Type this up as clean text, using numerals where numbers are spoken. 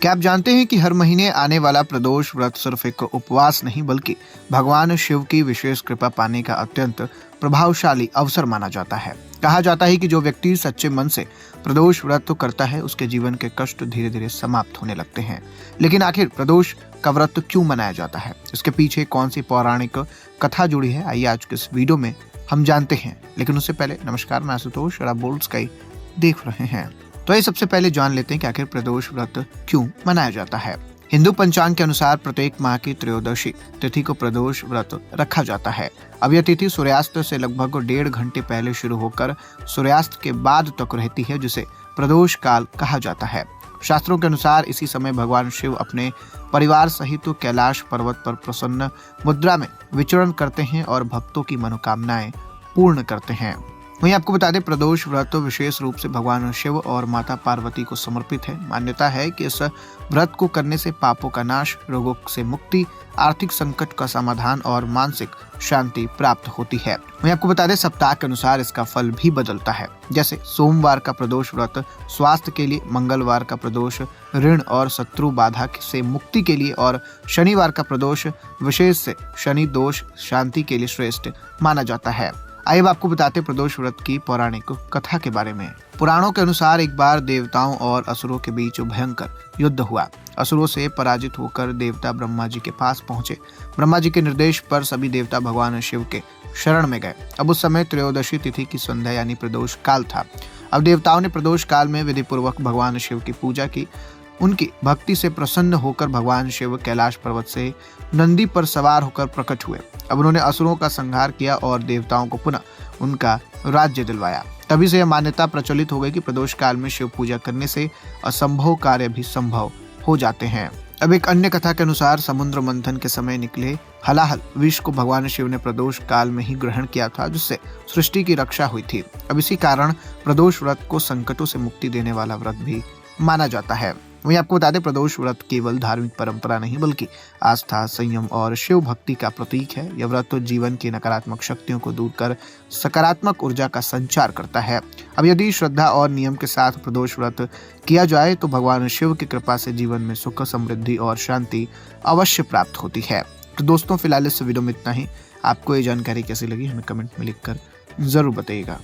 क्या आप जानते हैं कि हर महीने आने वाला प्रदोष व्रत सिर्फ एक उपवास नहीं बल्कि भगवान शिव की विशेष कृपा पाने का अत्यंत प्रभावशाली अवसर माना जाता है। कहा जाता है कि जो व्यक्ति सच्चे मन से प्रदोष व्रत तो करता है उसके जीवन के कष्ट धीरे धीरे समाप्त होने लगते हैं। लेकिन आखिर प्रदोष का व्रत क्यों मनाया जाता है, इसके पीछे कौन सी पौराणिक कथा जुड़ी है, आइए आज के इस वीडियो में हम जानते हैं। लेकिन उससे पहले नमस्कार, मैं आशुतोष और आप बोल्ड स्काई देख रहे हैं। तो ये सबसे पहले जान लेते हैं कि आखिर प्रदोष व्रत क्यों मनाया जाता है। हिंदू पंचांग के अनुसार प्रत्येक माह की त्रयोदशी तिथि को प्रदोष व्रत रखा जाता है। अब यह तिथि सूर्यास्त से लगभग 1.5 घंटे पहले शुरू होकर सूर्यास्त के बाद तक रहती है, जिसे प्रदोष काल कहा जाता है। शास्त्रों के अनुसार इसी समय भगवान शिव अपने परिवार सहित कैलाश पर्वत पर प्रसन्न मुद्रा में विचरण करते हैं और भक्तों की मनोकामनाएं पूर्ण करते हैं। वहीं आपको बता दें, प्रदोष व्रत विशेष रूप से भगवान शिव और माता पार्वती को समर्पित है। मान्यता है कि इस व्रत को करने से पापों का नाश, रोगों से मुक्ति, आर्थिक संकट का समाधान और मानसिक शांति प्राप्त होती है। वहीं आपको बता दें, सप्ताह के अनुसार इसका फल भी बदलता है। जैसे सोमवार का प्रदोष व्रत स्वास्थ्य के लिए, मंगलवार का प्रदोष ऋण और शत्रु बाधा से मुक्ति के लिए और शनिवार का प्रदोष विशेष से शनि दोष शांति के लिए श्रेष्ठ माना जाता है। आइए अब आपको बताते प्रदोष व्रत की पौराणिक कथा के बारे में। पुराणों के अनुसार एक बार देवताओं और असुरों के बीच भयंकर युद्ध हुआ। असुरों से पराजित होकर देवता ब्रह्मा जी के पास पहुंचे। ब्रह्मा जी के निर्देश पर सभी देवता भगवान शिव के शरण में गए। अब उस समय त्रयोदशी तिथि की संध्या यानी प्रदोष काल था। अब देवताओं ने प्रदोष काल में विधि पूर्वक भगवान शिव की पूजा की। उनकी भक्ति से प्रसन्न होकर भगवान शिव कैलाश पर्वत से नंदी पर सवार होकर प्रकट हुए। अब उन्होंने असुरों का संहार किया और देवताओं को पुनः उनका राज्य दिलवाया। तभी से यह मान्यता प्रचलित हो गई कि प्रदोष काल में शिव पूजा करने से असंभव कार्य भी संभव हो जाते हैं। अब एक अन्य कथा के अनुसार समुद्र मंथन के समय निकले हलाहल विष को भगवान शिव ने प्रदोष काल में ही ग्रहण किया था, जिससे सृष्टि की रक्षा हुई थी। अब इसी कारण प्रदोष व्रत को संकटों से मुक्ति देने वाला व्रत भी माना जाता है। वहीं आपको बता दें, प्रदोष व्रत केवल धार्मिक परंपरा नहीं बल्कि आस्था, संयम और शिव भक्ति का प्रतीक है। यह व्रत तो जीवन की नकारात्मक शक्तियों को दूर कर सकारात्मक ऊर्जा का संचार करता है। अब यदि श्रद्धा और नियम के साथ प्रदोष व्रत किया जाए तो भगवान शिव की कृपा से जीवन में सुख, समृद्धि और शांति अवश्य प्राप्त होती है। तो दोस्तों, फिलहाल इस वीडियो में इतना ही। आपको ये जानकारी कैसी लगी हमें कमेंट में लिखकर जरूर बताइएगा।